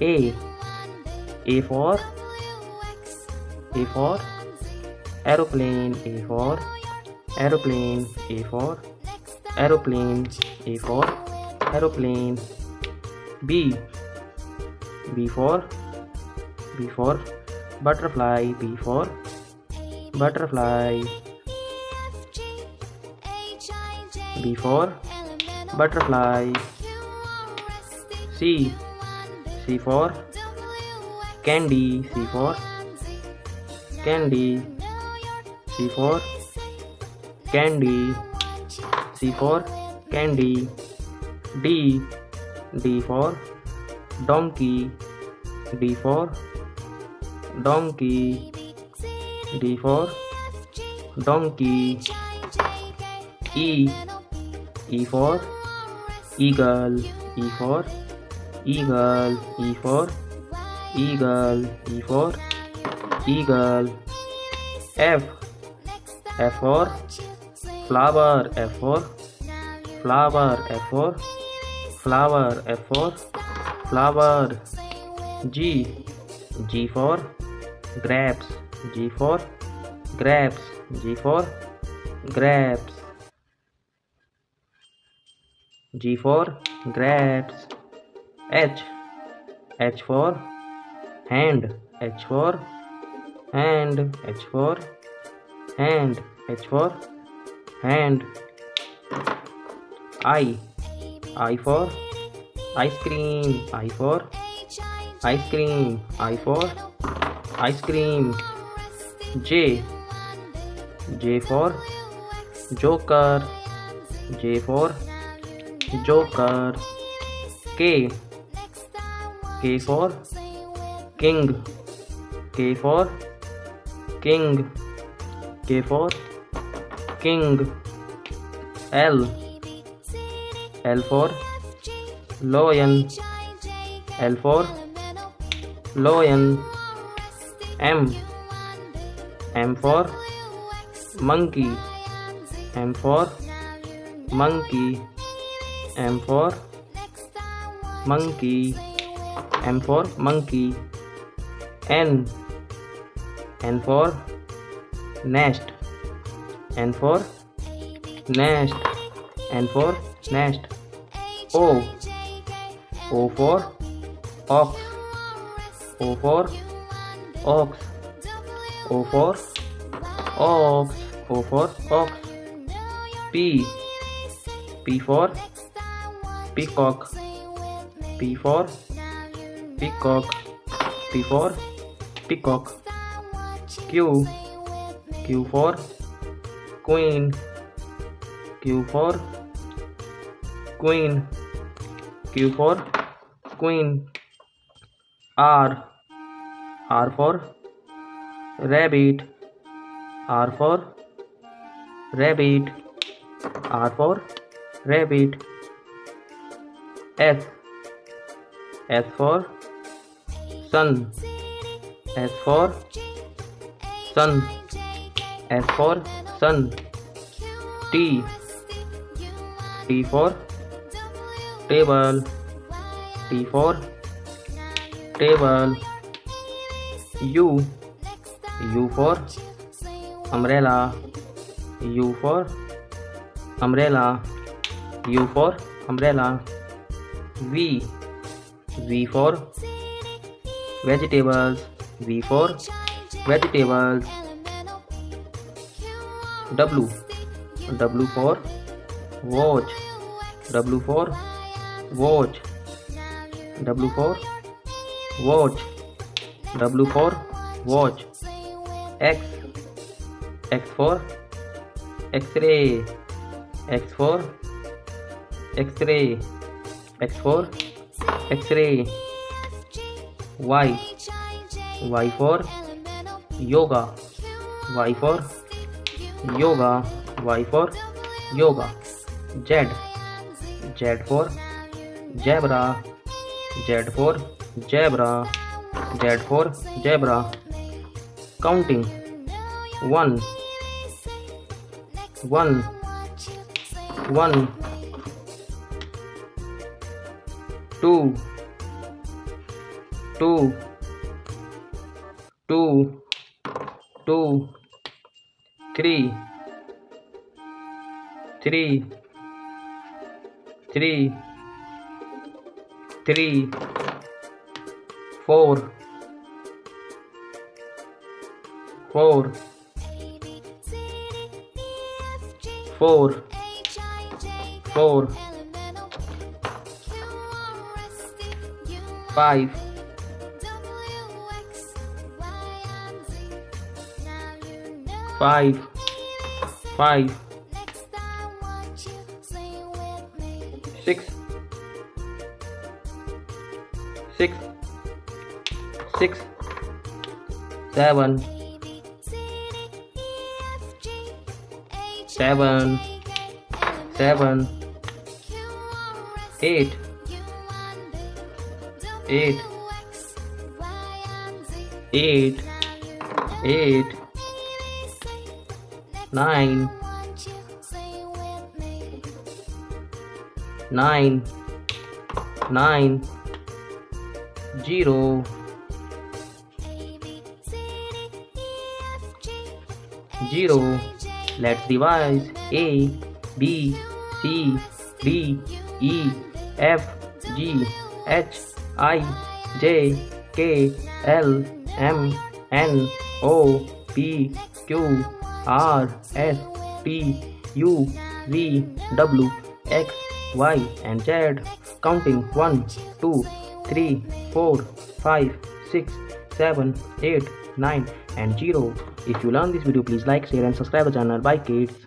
A. A for aeroplane. A for aeroplane. A for aeroplane. A for aeroplane. B. B for butterfly. B for butterfly. B for butterfly. C. C for candy. C for candy. C for candy. C for candy. D. D for donkey. D for donkey. D for donkey. E. E for eagle. E for eagle. E for eagle. E for eagle. F. F for flower. F for flower. F for flower. F for flower. G. G for grapes. G for grapes. G for grapes. G for grapes. H. H for hand. H for hand. H for hand. H for hand. I. I for ice cream. I for ice cream. I for ice cream. J. J for joker. J for joker. K. K for king. K for king. K for king. L. L for lion. L for lion. M. M for monkey. M for monkey. M for monkey. M for monkey. N. N for nest. N for nest. N for nest. O. O for ox. O for ox. O for ox. O for ox. P. P for peacock. P for peacock. P for peacock. Q. Q for queen. Q for queen. Q for queen. R. R for rabbit. R for rabbit. R for rabbit. S. S for sun. S for sun. S for sun. T. T for table. T for table. U. U for umbrella. U for umbrella. U for umbrella. V. V for vegetables. V for vegetables. W. W for watch. W for watch. W for watch. W for watch. X. X for X-ray. X for X-ray. X for X-ray. Y. Y for yoga. Y for yoga. Y for yoga. Z. Z for zebra. Z for zebra. Z for zebra. Counting. 1 1 1 2 2, 2, 2, 3, 3, 3, 3, 4, 4, 4, 4, 5, 5, 5, 6, 6, 6, 7, 7, 7, 8, 8, 8, 8, 9, 9, 9, 0, 0. Let's revise. A, B, C, D, E, F, G, H, I, J, K, L, M, N, O, P, Q, R, S, T, U, V, W, X, Y, and Z. Counting 1, 2, 3, 4, 5, 6, 7, 8, 9, and 0. If you learn this video, please like, share, and subscribe the channel. Bye kids.